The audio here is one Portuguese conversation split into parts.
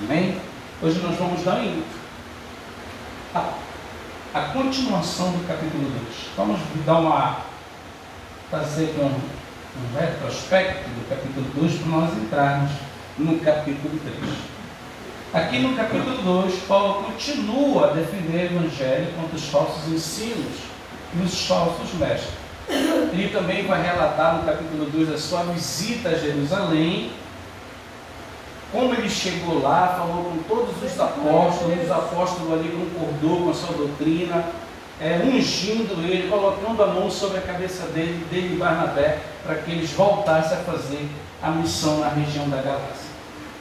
Amém? Hoje nós vamos dar a continuação do capítulo 2. Vamos fazer um retrospecto do capítulo 2 para nós entrarmos no capítulo 3. Aqui no capítulo 2, Paulo continua a defender o Evangelho contra os falsos ensinos e os falsos mestres. Ele também vai relatar no capítulo 2 a sua visita a Jerusalém, como ele chegou lá, falou com todos os apóstolos ali concordou com a sua doutrina, ungindo ele, colocando a mão sobre a cabeça dele e Barnabé, para que eles voltassem a fazer a missão na região da Galácia.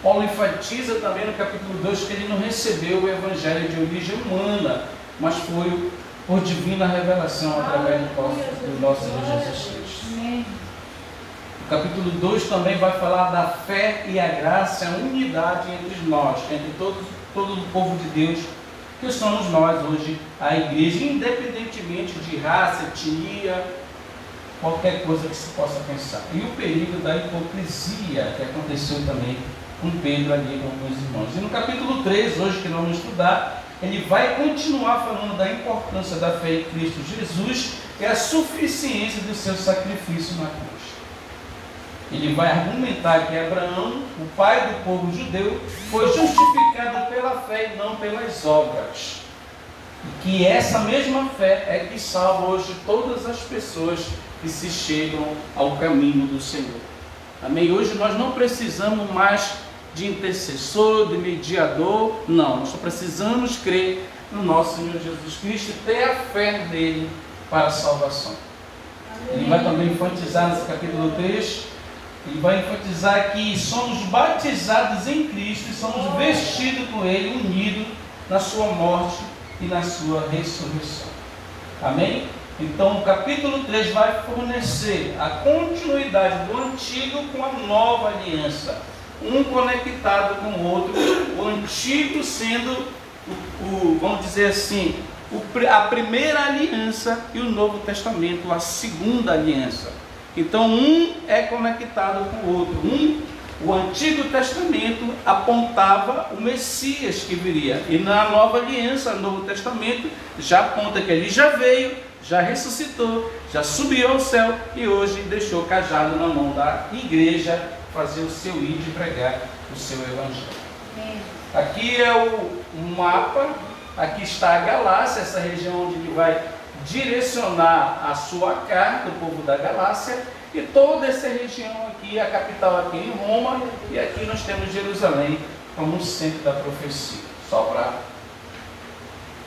Paulo enfatiza também no capítulo 2 que ele não recebeu o Evangelho de origem humana, mas foi por divina revelação através do nosso Senhor Jesus Cristo. O capítulo 2 também vai falar da fé e a graça, a unidade entre nós, entre todo o povo de Deus, que somos nós hoje, a igreja, independentemente de raça, etnia, qualquer coisa que se possa pensar. E o perigo da hipocrisia que aconteceu também com Pedro ali com alguns irmãos. E no capítulo 3, hoje que nós vamos estudar, ele vai continuar falando da importância da fé em Cristo Jesus e a suficiência do seu sacrifício na cruz. Ele vai argumentar que Abraão, o pai do povo judeu, foi justificado pela fé e não pelas obras. E que essa mesma fé é que salva hoje todas as pessoas que se chegam ao caminho do Senhor. Amém? Hoje nós não precisamos mais de intercessor, de mediador, não. Nós só precisamos crer no nosso Senhor Jesus Cristo e ter a fé nele para a salvação. Amém. Ele vai também enfatizar nesse capítulo 3, ele vai enfatizar que somos batizados em Cristo e somos vestidos com ele, unidos na sua morte e na sua ressurreição. Amém? Então o capítulo 3 vai fornecer a continuidade do antigo com a nova aliança, um conectado com o outro, o antigo sendo, vamos dizer assim, a primeira aliança e o Novo Testamento, a segunda aliança. Então um é conectado com o outro. O Antigo Testamento apontava o Messias que viria, e na nova aliança, no Novo Testamento, já aponta que ele já veio, já ressuscitou, já subiu ao céu e hoje deixou cajado na mão da igreja fazer o seu ir de pregar o seu evangelho. Aqui é o mapa, aqui está a Galácia, essa região onde ele vai direcionar a sua carta, o povo da Galácia, e toda essa região aqui, a capital aqui em Roma, e aqui nós temos Jerusalém como centro da profecia. Só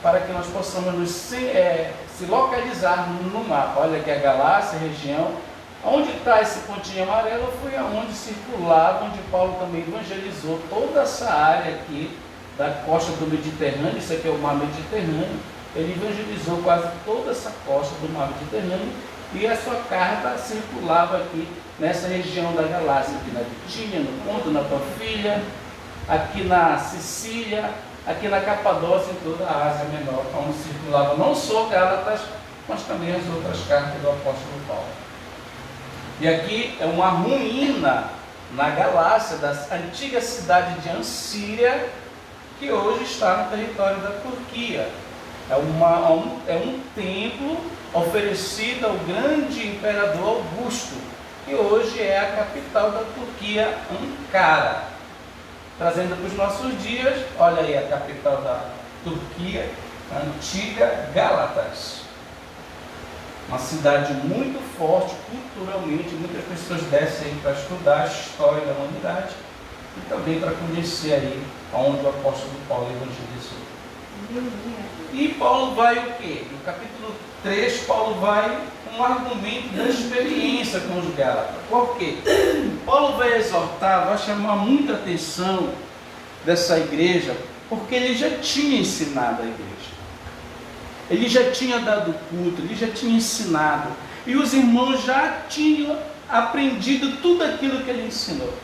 para que nós possamos se localizar no mapa. Olha aqui a Galácia, a região. Onde está esse pontinho amarelo foi aonde circulava, onde Paulo também evangelizou toda essa área aqui da costa do Mediterrâneo. Isso aqui é o mar Mediterrâneo. Ele evangelizou quase toda essa costa do mar Mediterrâneo e a sua carta circulava aqui nessa região da Galácia, aqui na Bitínia, no Ponto, na Panfilha, aqui na Sicília, aqui na Capadócia, em toda a Ásia Menor, onde circulava não só Gálatas, mas também as outras cartas do apóstolo Paulo. E aqui é uma ruína na Galácia, da antiga cidade de Ansíria, que hoje está no território da Turquia. É um templo oferecido ao grande imperador Augusto, que hoje é a capital da Turquia, Ankara. Trazendo para os nossos dias, olha aí a capital da Turquia, a antiga Gálatas. Uma cidade muito forte culturalmente, muitas pessoas descem aí para estudar a história da humanidade e também para conhecer aí onde o apóstolo Paulo evangelizou. E Paulo vai o quê? No capítulo 3, Paulo vai com um argumento da experiência com os Gálatas. Por quê? Paulo vai exortar, vai chamar muita atenção dessa igreja, porque ele já tinha ensinado a igreja. Ele já tinha dado culto, ele já tinha ensinado. E os irmãos já tinham aprendido tudo aquilo que ele ensinou.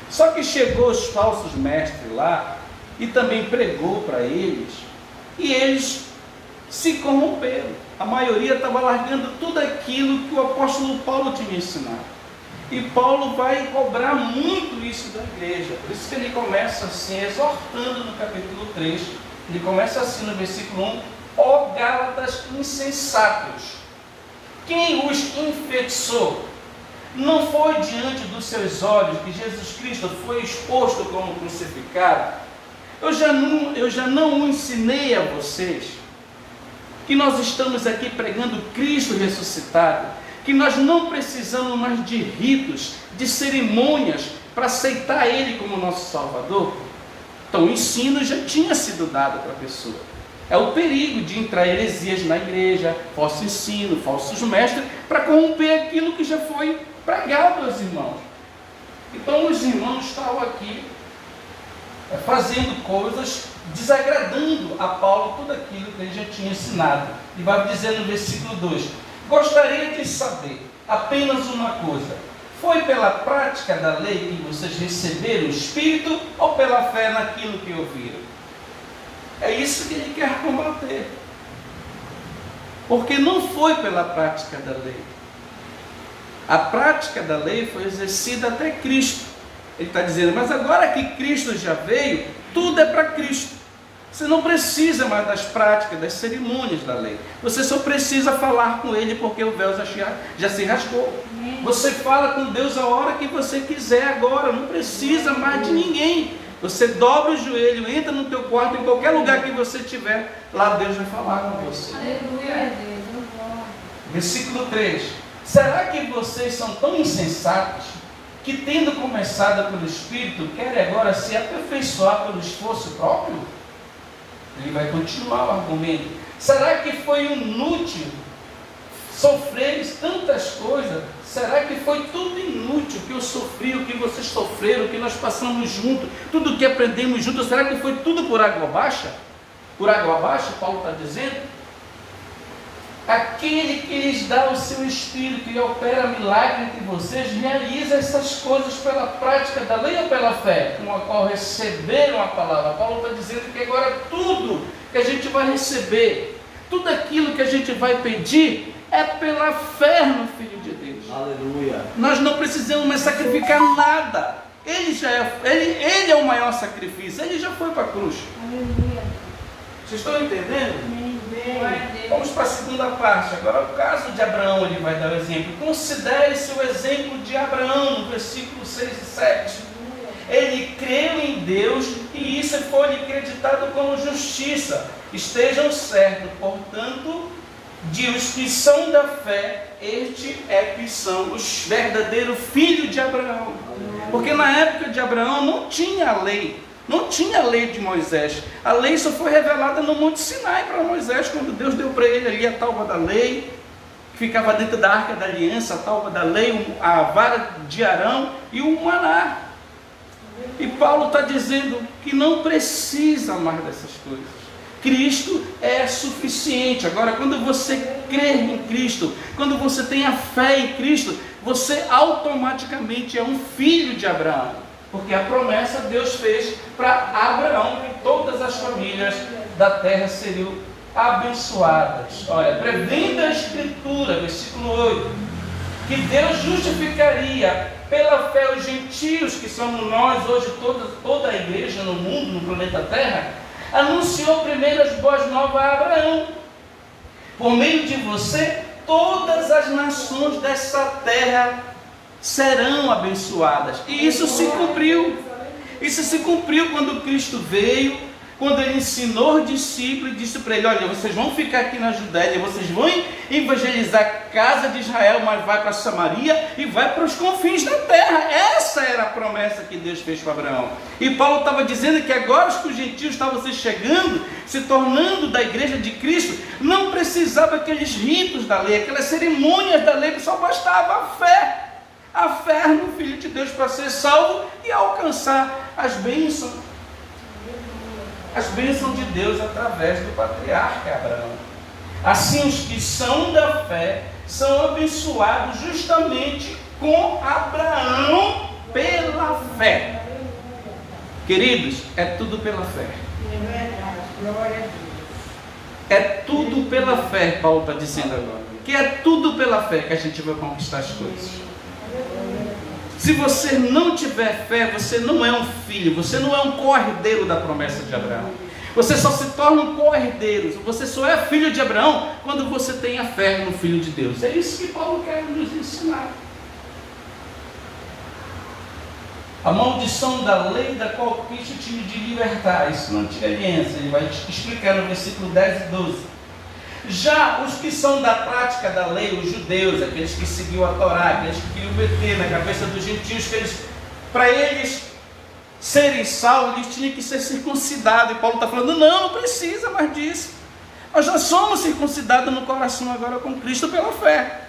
Só que chegou os falsos mestres lá e também pregou para eles. E eles se corromperam. A maioria estava largando tudo aquilo que o apóstolo Paulo tinha ensinado. E Paulo vai cobrar muito início da igreja. Por isso que ele começa assim, exortando no capítulo 3. Ele começa assim no versículo 1. Ó Gálatas insensatos, quem os enfeitiçou? Não foi diante dos seus olhos que Jesus Cristo foi exposto como crucificado? Eu já não ensinei a vocês que nós estamos aqui pregando Cristo ressuscitado, que nós não precisamos mais de ritos, de cerimônias para aceitar Ele como nosso Salvador? Então o ensino já tinha sido dado para a pessoa. É o perigo de entrar heresias na igreja, falso ensino, falsos mestres, para corromper aquilo que já foi pregado aos irmãos. Então os irmãos estavam aqui fazendo coisas, desagradando a Paulo tudo aquilo que ele já tinha ensinado. E vai dizer no versículo 2: gostaria de saber apenas uma coisa: foi pela prática da lei que vocês receberam o Espírito ou pela fé naquilo que ouviram? É isso que ele quer combater. Porque não foi pela prática da lei. A prática da lei foi exercida até Cristo. Ele está dizendo, mas agora que Cristo já veio, tudo é para Cristo. Você não precisa mais das práticas, das cerimônias da lei. Você só precisa falar com Ele, porque o véu já se rasgou. Você fala com Deus a hora que você quiser agora, não precisa mais de ninguém. Você dobra o joelho, entra no teu quarto, em qualquer lugar que você estiver, lá Deus vai falar com você. Aleluia. Versículo 3. Será que vocês são tão insensatos que, tendo começado pelo Espírito, querem agora se aperfeiçoar pelo esforço próprio? Ele vai continuar o argumento. Será que foi inútil sofreres tantas coisas? Será que foi tudo inútil que eu sofri, o que vocês sofreram, o que nós passamos juntos, tudo que aprendemos juntos? Será que foi tudo por água baixa? Por água abaixo, Paulo está dizendo? Aquele que lhes dá o seu Espírito e opera milagre entre vocês, realiza essas coisas pela prática da lei ou pela fé, com a qual receberam a palavra. Paulo está dizendo que agora tudo que a gente vai receber, tudo aquilo que a gente vai pedir, é pela fé no Filho de Deus. Aleluia. Nós não precisamos mais sacrificar nada. Ele é o maior sacrifício. Ele já foi para a cruz. Aleluia. Vocês estão entendendo? Amém. Vamos para a segunda parte. Agora o caso de Abraão, ele vai dar o exemplo. Considere-se o exemplo de Abraão, no versículo 6 e 7. Ele creu em Deus e isso foi-lhe acreditado como justiça. Estejam certos, portanto, de os que são da fé, este é que são os verdadeiros filhos de Abraão. Porque na época de Abraão não tinha a lei. Não tinha a lei de Moisés. A lei só foi revelada no Monte Sinai para Moisés, quando Deus deu para ele ali a tábua da lei, que ficava dentro da Arca da Aliança, a tábua da lei, a vara de Arão e o maná. E Paulo está dizendo que não precisa mais dessas coisas. Cristo é suficiente. Agora, quando você crê em Cristo, quando você tem a fé em Cristo, você automaticamente é um filho de Abraão. Porque a promessa Deus fez para Abraão que todas as famílias da terra seriam abençoadas. Olha, prevendo a Escritura, versículo 8, que Deus justificaria pela fé os gentios, que somos nós hoje, toda a igreja no mundo, no planeta Terra, anunciou primeiro as boas novas a Abraão. Por meio de você, todas as nações dessa terra serão abençoadas. E isso se cumpriu. Isso se cumpriu quando Cristo veio, quando Ele ensinou os discípulos e disse para ele, olha, vocês vão ficar aqui na Judéia, vocês vão evangelizar a casa de Israel, mas vai para Samaria e vai para os confins da terra. Essa era a promessa que Deus fez para Abraão. E Paulo estava dizendo que agora que os gentios estavam se chegando, se tornando da igreja de Cristo, não precisava aqueles ritos da lei, aquelas cerimônias da lei, que só bastava a fé. A fé no Filho de Deus para ser salvo e alcançar as bênçãos de Deus através do patriarca Abraão. Assim, os que são da fé são abençoados justamente com Abraão pela fé. Queridos, é tudo pela fé. É tudo pela fé, Paulo está dizendo agora. Que é tudo pela fé que a gente vai conquistar as coisas. Se você não tiver fé, você não é um filho, você não é um co-herdeiro da promessa de Abraão. Você só se torna um co-herdeiro, você só é filho de Abraão quando você tem a fé no Filho de Deus. É isso que Paulo quer nos ensinar. A maldição da lei da qual Cristo tinha de libertar, isso na antiga aliança, ele vai explicar no versículo 10 e 12. Já os que são da prática da lei, os judeus, aqueles que seguiam a Torá, aqueles que queriam meter na cabeça dos gentios, para eles serem salvos, eles tinham que ser circuncidados. E Paulo está falando, não precisa mais disso. Nós já somos circuncidados no coração agora com Cristo pela fé.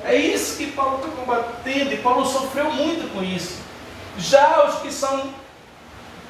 É isso que Paulo está combatendo, e Paulo sofreu muito com isso. Já os que são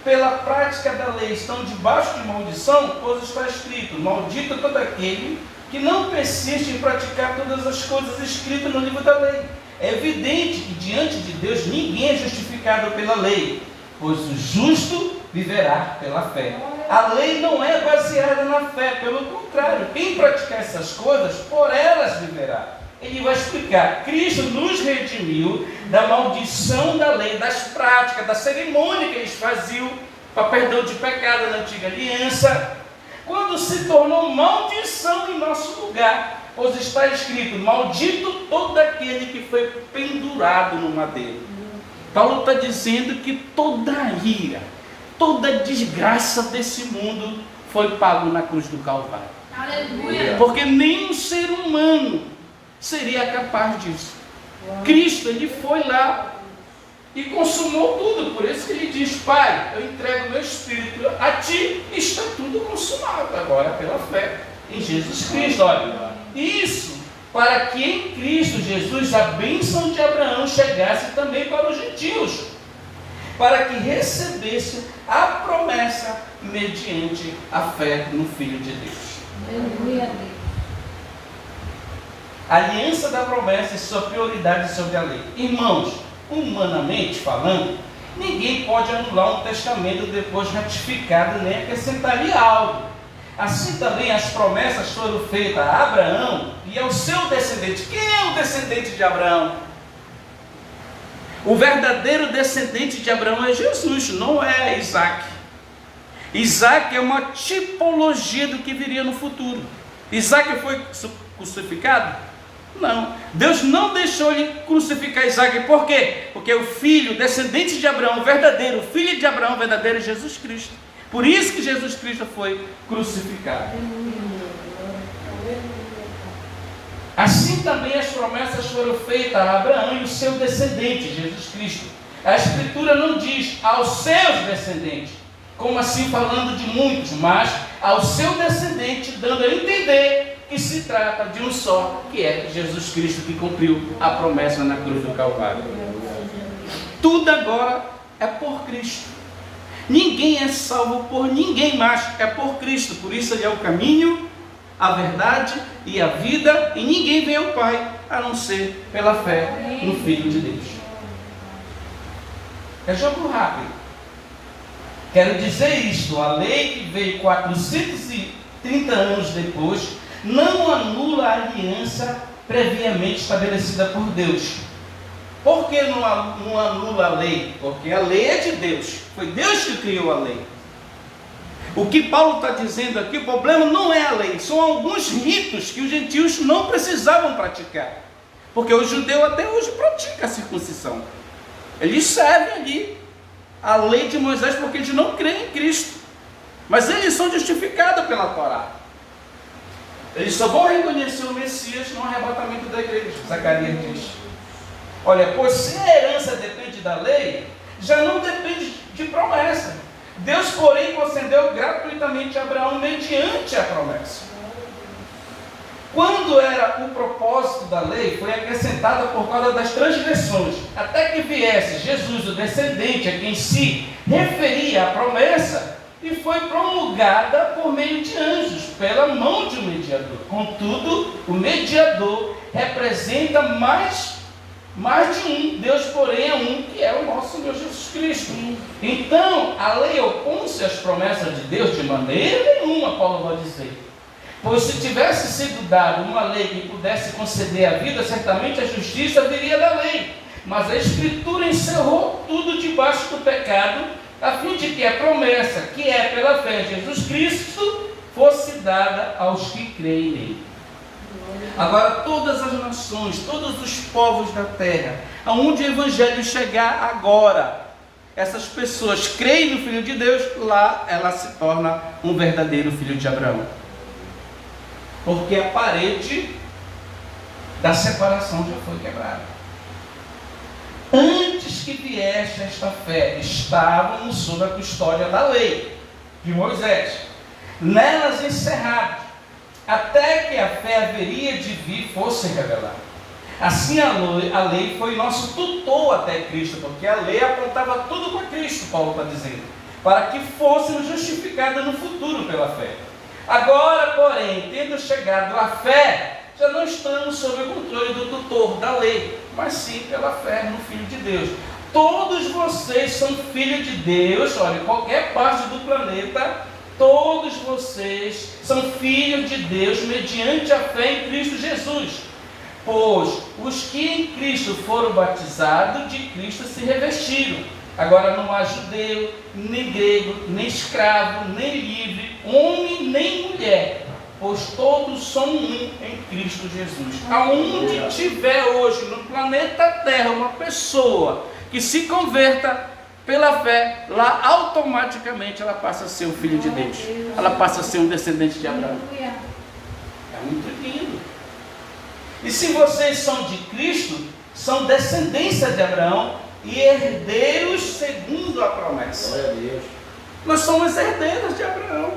pela prática da lei estão debaixo de maldição, pois está escrito, maldito todo aquele que não persiste em praticar todas as coisas escritas no livro da lei. É evidente que diante de Deus ninguém é justificado pela lei, pois o justo viverá pela fé. A lei não é baseada na fé, pelo contrário, quem praticar essas coisas, por elas viverá. Ele vai explicar, Cristo nos redimiu da maldição da lei, das práticas, da cerimônia que eles faziam para perdão de pecado na antiga aliança, quando se tornou maldição em nosso lugar, pois está escrito, maldito todo aquele que foi pendurado no madeiro. Paulo está dizendo que toda a ira, toda a desgraça desse mundo foi pago na cruz do Calvário. Aleluia. Porque nenhum ser humano seria capaz disso. Cristo, ele foi lá e consumou tudo. Por isso que ele diz, Pai, eu entrego meu espírito a ti, está tudo consumado agora pela fé em Jesus Cristo. Olha, isso para que em Cristo Jesus a bênção de Abraão chegasse também para os gentios, para que recebesse a promessa mediante a fé no Filho de Deus. Aleluia. A aliança da promessa e sua prioridade sobre a lei. Irmãos, humanamente falando, ninguém pode anular um testamento depois ratificado nem acrescentar-lhe algo. Assim também as promessas foram feitas a Abraão e ao seu descendente. Quem é o descendente de Abraão? O verdadeiro descendente de Abraão é Jesus, não é Isaac. Isaac é uma tipologia do que viria no futuro. Isaac foi crucificado? Não, Deus não deixou ele crucificar Isaac. Por quê? Porque o filho, descendente de Abraão, verdadeiro, o filho de Abraão verdadeiro é Jesus Cristo. Por isso que Jesus Cristo foi crucificado. Assim também as promessas foram feitas a Abraão e o seu descendente, Jesus Cristo. A Escritura não diz aos seus descendentes, como assim falando de muitos, mas ao seu descendente, dando a entender que se trata de um só, que é Jesus Cristo, que cumpriu a promessa na cruz do Calvário. Tudo agora é por Cristo. Ninguém é salvo por ninguém mais, é por Cristo. Por isso ele é o caminho, a verdade e a vida, e ninguém vem ao Pai a não ser pela fé no Filho de Deus. É jogo rápido. Quero dizer isto, a lei que veio 430 anos depois não anula a aliança previamente estabelecida por Deus. Por que não anula a lei? Porque a lei é de Deus. Foi Deus que criou a lei. O que Paulo está dizendo aqui, o problema não é a lei. São alguns ritos que os gentios não precisavam praticar. Porque o judeu até hoje pratica a circuncisão. Eles servem ali a lei de Moisés porque eles não creem em Cristo. Mas eles são justificados pela Torá. Eles só vão reconhecer o Messias no arrebatamento da igreja. Zacarias diz. Olha, pois se a herança depende da lei, já não depende de promessa. Deus, porém, concedeu gratuitamente a Abraão mediante a promessa. Quando era o propósito da lei, foi acrescentada por causa das transgressões, até que viesse Jesus, o descendente, a quem se referia a promessa, e foi promulgada por meio de anjos, pela mão de um mediador. Contudo, o mediador representa mais de um. Deus, porém, é um, que é o nosso Senhor Jesus Cristo. Então, a lei opõe-se às promessas de Deus de maneira nenhuma, Paulo vai dizer. Pois se tivesse sido dada uma lei que pudesse conceder a vida, certamente a justiça viria da lei. Mas a Escritura encerrou tudo debaixo do pecado, a fim de que a promessa, que é pela fé em Jesus Cristo, fosse dada aos que creem nele. Agora todas as nações, todos os povos da terra, aonde o Evangelho chegar agora, essas pessoas creem no Filho de Deus, lá ela se torna um verdadeiro filho de Abraão. Porque a parede da separação já foi quebrada. Antes que viesse esta fé, estávamos sob a custódia da lei de Moisés, nelas encerrados, até que a fé haveria de vir fosse revelada. Assim a lei foi nosso tutor até Cristo, porque a lei apontava tudo para Cristo, Paulo está dizendo, para que fôssemos justificados no futuro pela fé. Agora, porém, tendo chegado à fé, já não estamos sob o controle do tutor da lei, mas sim pela fé no Filho de Deus. Todos vocês são filhos de Deus, olha, em qualquer parte do planeta, todos vocês são filhos de Deus mediante a fé em Cristo Jesus. Pois os que em Cristo foram batizados, de Cristo se revestiram. Agora não há judeu, nem grego, nem escravo, nem livre, homem nem mulher, pois todos são um em Cristo Jesus. Aonde tiver hoje no planeta Terra uma pessoa que se converta pela fé, lá automaticamente ela passa a ser um filho de Deus. Ela passa a ser um descendente de Abraão. É muito lindo. E se vocês são de Cristo, são descendência de Abraão e herdeiros segundo a promessa. Glória a Deus. Nós somos herdeiros de Abraão,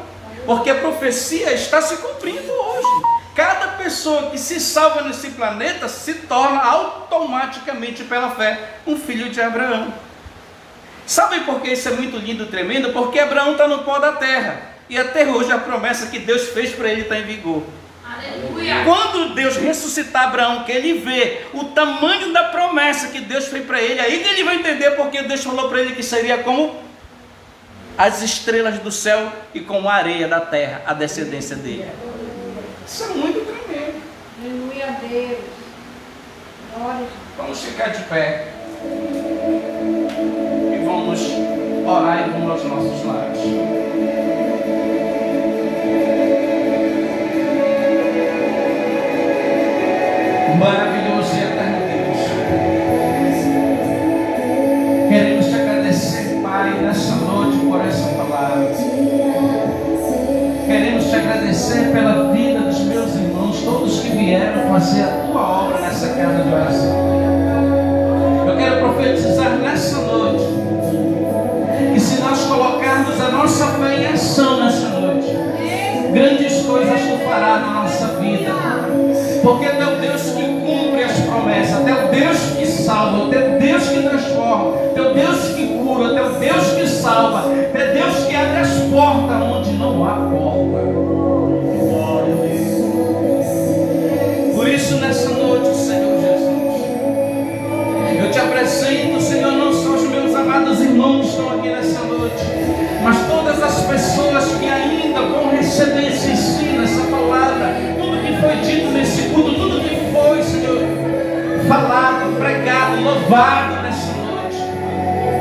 porque a profecia está se cumprindo hoje. Cada pessoa que se salva nesse planeta se torna automaticamente pela fé um filho de Abraão. Sabem por que isso é muito lindo e tremendo? Porque Abraão está no pó da terra e até hoje a promessa que Deus fez para ele está em vigor. Aleluia. Quando Deus ressuscitar Abraão, que ele vê o tamanho da promessa que Deus fez para ele, aí que ele vai entender porque Deus falou para ele que seria como as estrelas do céu e como a areia da terra, a descendência dele. Isso é muito tremendo. Aleluia a Deus. Glória. Vamos ficar de pé e vamos orar e vamos aos nossos lares. Maravilhoso e eterno Deus, queremos te agradecer, Pai, nessa noite por essa palavra. Queremos te agradecer pela vida dos meus irmãos, todos que vieram fazer a tua obra nessa casa de oração. Eu quero profetizar nessa noite que se nós colocarmos a nossa fé em ação nessa noite, grandes coisas tu farás na nossa vida. Porque tu é o Deus que cumpre as promessas, tu é o Deus que salva, tu é o Deus que transforma, tu é o Deus que cura, tu é o Deus que salva, tu é Deus que abre as portas onde não há porta. Por isso nessa noite, Senhor Jesus, eu te apresento, Senhor, não só os meus amados irmãos que estão aqui nessa noite, mas todas as pessoas que ainda vão receber esse ensino, essa palavra, foi dito nesse culto, tudo que foi, Senhor, falado, pregado, louvado nessa noite,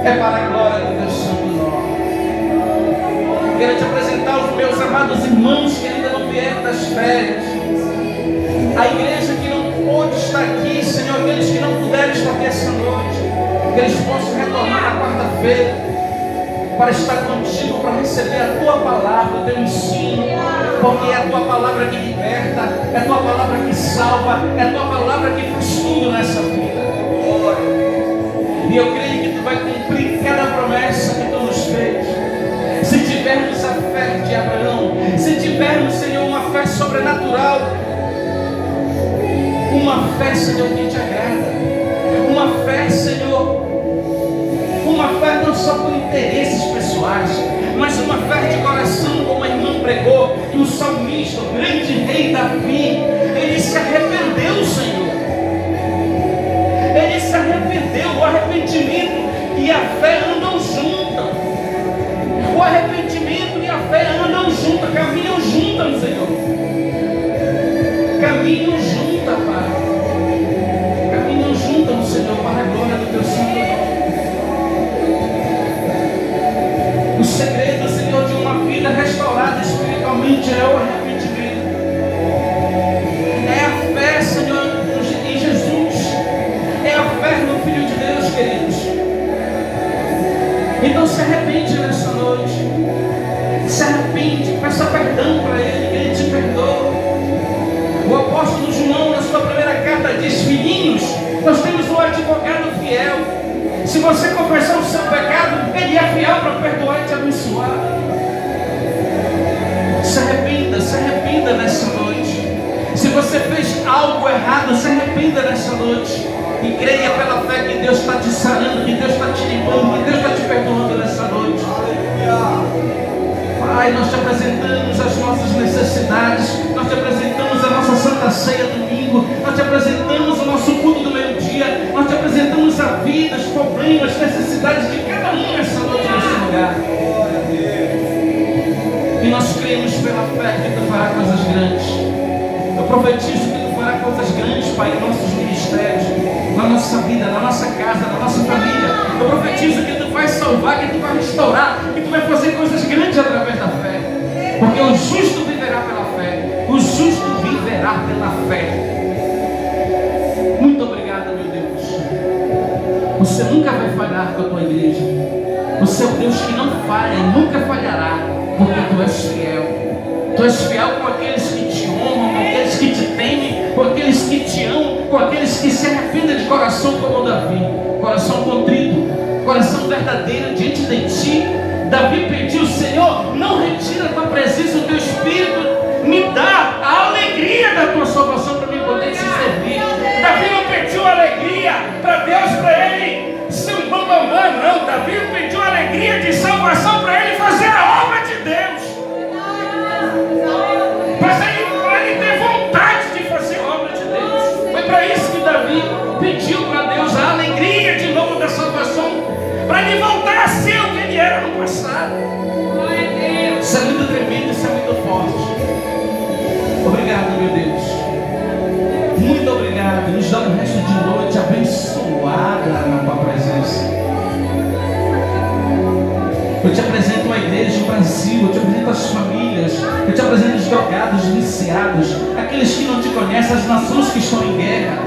é para a glória do teu santo nome. Quero te apresentar os meus amados irmãos que ainda não vieram das férias, a igreja que não pôde estar aqui, Senhor, aqueles que não puderam estar aqui essa noite, que eles possam retornar na quarta-feira para estar contigo, para receber a tua palavra, o teu ensino, porque é a tua palavra que liberta, é a tua palavra que salva, é a tua palavra que faz tudo nessa vida. E eu creio que tu vai cumprir cada promessa que tu nos fez. Se tivermos a fé de Abraão, se tivermos, Senhor, uma fé sobrenatural, uma fé, Senhor, que te agrada, uma fé, Senhor, uma fé não só por interesses pessoais, mas uma fé de coração, como a irmã pregou, que o salmista, o grande rei Davi, ele se arrependeu, Senhor. Ele se arrependeu. O arrependimento e a fé andam juntas. O arrependimento e a fé andam juntas, caminham juntas, Senhor. Caminham juntas, Pai. Caminham juntas, Senhor, para a glória do O segredo, Senhor, de uma vida restaurada espiritualmente é o arrependimento. É a fé, Senhor, em Jesus. É a fé no Filho de Deus, queridos. Então se arrepende nessa noite. Se arrepende, peça perdão para Ele, que Ele te perdoa. O apóstolo João, na sua primeira carta, diz: filhinhos, nós temos um advogado fiel. Se você confessar o seu pecado, Ele é fiel para perdoar e te abençoar. Se arrependa nessa noite. Se você fez algo errado, se arrependa nessa noite. E creia pela fé que Deus está te sarando, que Deus está te limpando, que Deus está te perdoando nessa noite. Pai, nós te apresentamos as nossas necessidades, nós te apresentamos a nossa Santa Ceia domingo, nós te apresentamos o nosso culto do meio-dia, nós te apresentamos a vida, os problemas, as necessidades de cada um nessa noite, nesse lugar. E nós cremos pela fé que Tu fará coisas grandes. Eu profetizo que Tu fará coisas grandes, Pai, em nossos ministérios, na nossa vida, na nossa casa, na nossa família. Eu profetizo que Tu vai salvar, que Tu vai restaurar, que Tu vai fazer coisas grandes através da fé. Porque o justo viverá pela fé. O justo viverá pela fé. Muito obrigado, meu Deus. Você nunca vai falhar com a Tua igreja. Você é o Deus que não falha e nunca falhará, porque Tu és fiel. Tu és fiel com aqueles que Te honram, com aqueles que Te temem, com aqueles que Te amam, com aqueles que se arrependem de coração como Davi. Coração contrito, coração verdadeiro diante de Ti. Davi pediu: Senhor, não retira a Tua presença, o Teu Espírito, me dá a alegria da Tua salvação para mim poder Te servir. Davi não pediu alegria para Deus, para Ele ser um bambambam, não. Davi pediu alegria de salvação para Ele fazer a obra de Deus. Para ele ter vontade de fazer a obra de Deus. Foi para isso que Davi pediu para Deus a alegria de novo da salvação, para ele voltar a ser o que ele era no passado. Isso é muito tremendo, isso é muito forte. Obrigado, meu Deus. Muito obrigado. Nos dá um resto de noite abençoada na Tua presença. Eu te apresento a igreja, o Brasil, eu te apresento as famílias, eu te apresento os drogados, os viciados, aqueles que não Te conhecem, as nações que estão em guerra.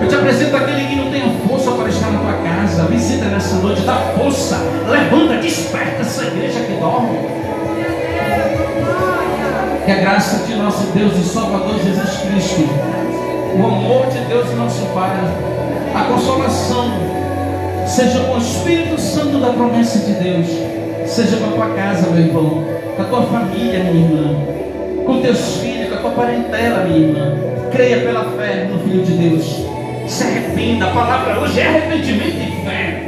Eu te apresento aquele que não tem força para estar na Tua casa. Visita nessa noite, dá força, levanta, desperta essa igreja que dorme. Que a graça de nosso Deus e Salvador Jesus Cristo, o amor de Deus nosso Pai, a consolação, seja com o Espírito Santo da promessa de Deus, seja com a tua casa, meu irmão, com a tua família, minha irmã, com teus filhos, com a tua parentela, minha irmã. Creia pela fé no Filho de Deus. Se arrependa. A palavra hoje é arrependimento e fé.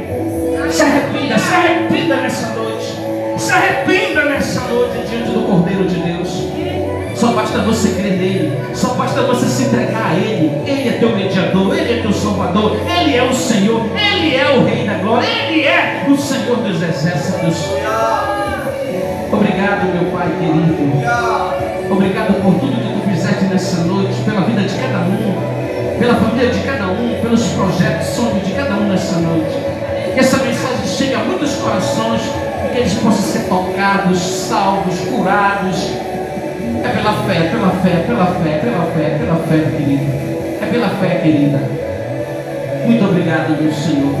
Se arrependa nessa noite. Se arrependa nessa noite diante do Cordeiro de Deus. Só basta você crer nele, só basta você se entregar a Ele. Ele é teu mediador, Ele é teu Salvador, Ele é o Senhor, Ele é o Rei da Glória, Ele é o Senhor dos Exércitos. Obrigado, meu Pai querido. Obrigado por tudo que Tu fizeste nessa noite, pela vida de cada um, pela família de cada um, pelos projetos, sonhos de cada um nessa noite. Que essa mensagem chegue a muitos corações e que eles possam ser tocados, salvos, curados. É pela fé, pela fé, pela fé, pela fé, pela fé, querido. É pela fé, querida. Muito obrigado, meu Senhor.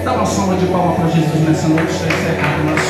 Dá uma salva de palmas para Jesus nessa noite. Está encerrado o nosso